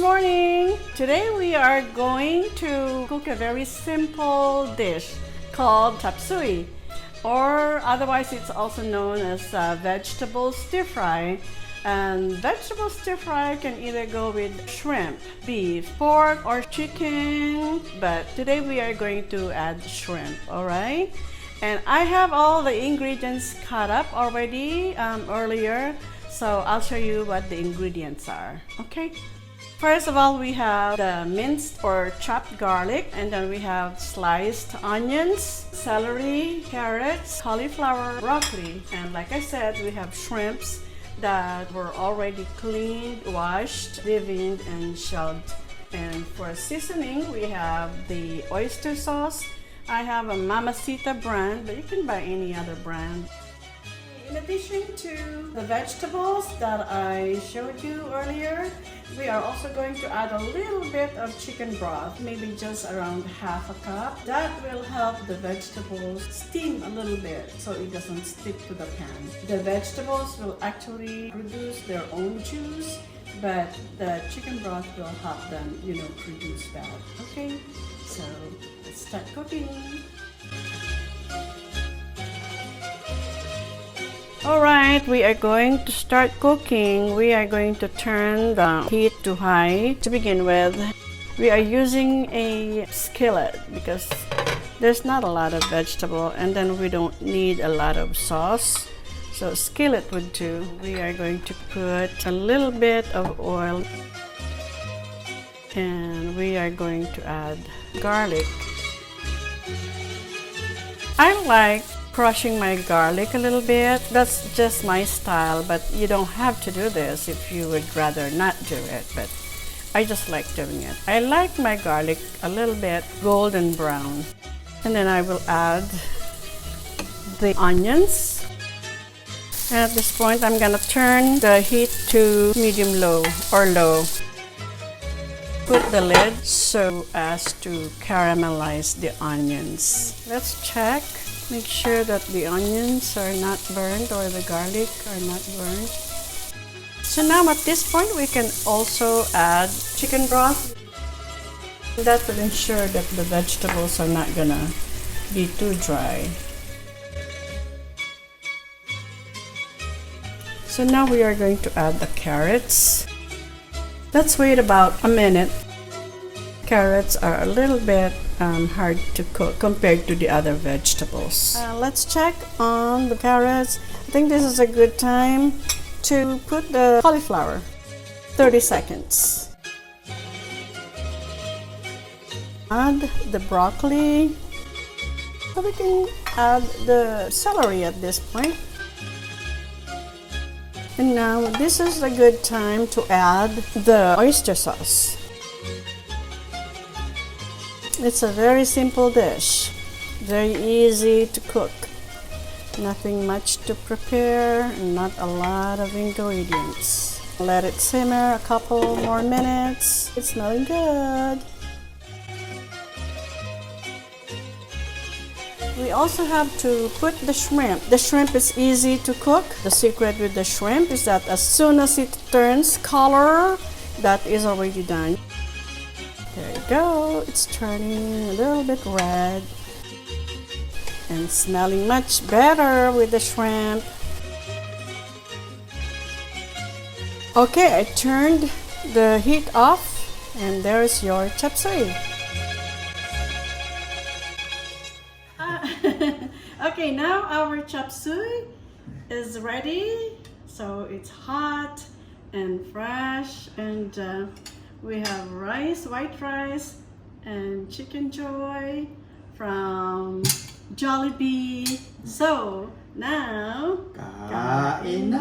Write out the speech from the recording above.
morning! Today we are going to cook a very simple dish called chop suey, or otherwise it's also known as vegetable stir fry. And vegetable stir fry can either go with shrimp, beef, pork, or chicken, but today we are going to add shrimp, alright? And I have all the ingredients cut up already earlier, so I'll show you what the ingredients are, okay? First of all, we have the minced or chopped garlic, and then we have sliced onions, celery, carrots, cauliflower, broccoli, and like I said, we have shrimps that were already cleaned, washed, deveined, and shelled. And for seasoning, we have the oyster sauce. I have a Mamacita brand, but you can buy any other brand. In addition to the vegetables that I showed you earlier, we are also going to add a little bit of chicken broth, maybe just around half a cup. That will help the vegetables steam a little bit so it doesn't stick to the pan. The vegetables will actually produce their own juice, but the chicken broth will help them, produce that. Okay, so let's start cooking. Alright, we are going to start cooking. We are going to turn the heat to high to begin with. We are using a skillet because there's not a lot of vegetable, and then we don't need a lot of sauce. So skillet would do. We are going to put a little bit of oil, and we are going to add garlic. I like crushing my garlic a little bit. That's just my style, but you don't have to do this if you would rather not do it, but I just like doing it. I like my garlic a little bit golden brown. And then I will add the onions. And at this point, I'm gonna turn the heat to medium-low or low. Put the lid so as to caramelize the onions. Let's check. Make sure that the onions are not burned or the garlic are not burned. So now at this point, we can also add chicken broth. That will ensure that the vegetables are not gonna be too dry. So now we are going to add the carrots. Let's wait about a minute. Carrots are a little bit hard to cook compared to the other vegetables. Let's check on the carrots. I think this is a good time to put the cauliflower. 30 seconds. Add the broccoli. So we can add the celery at this point. And now this is a good time to add the oyster sauce. It's a very simple dish, very easy to cook. Nothing much to prepare, not a lot of ingredients. Let it simmer a couple more minutes. It's smelling good. We also have to put the shrimp. The shrimp is easy to cook. The secret with the shrimp is that as soon as it turns color, that is already done. There you go. It's turning a little bit red and smelling much better with the shrimp. Okay, I turned the heat off, and there's your chop suey. Okay, now our chop suey is ready. So it's hot and fresh, and we have rice, white rice, and chicken joy from Jollibee. So now, kain na!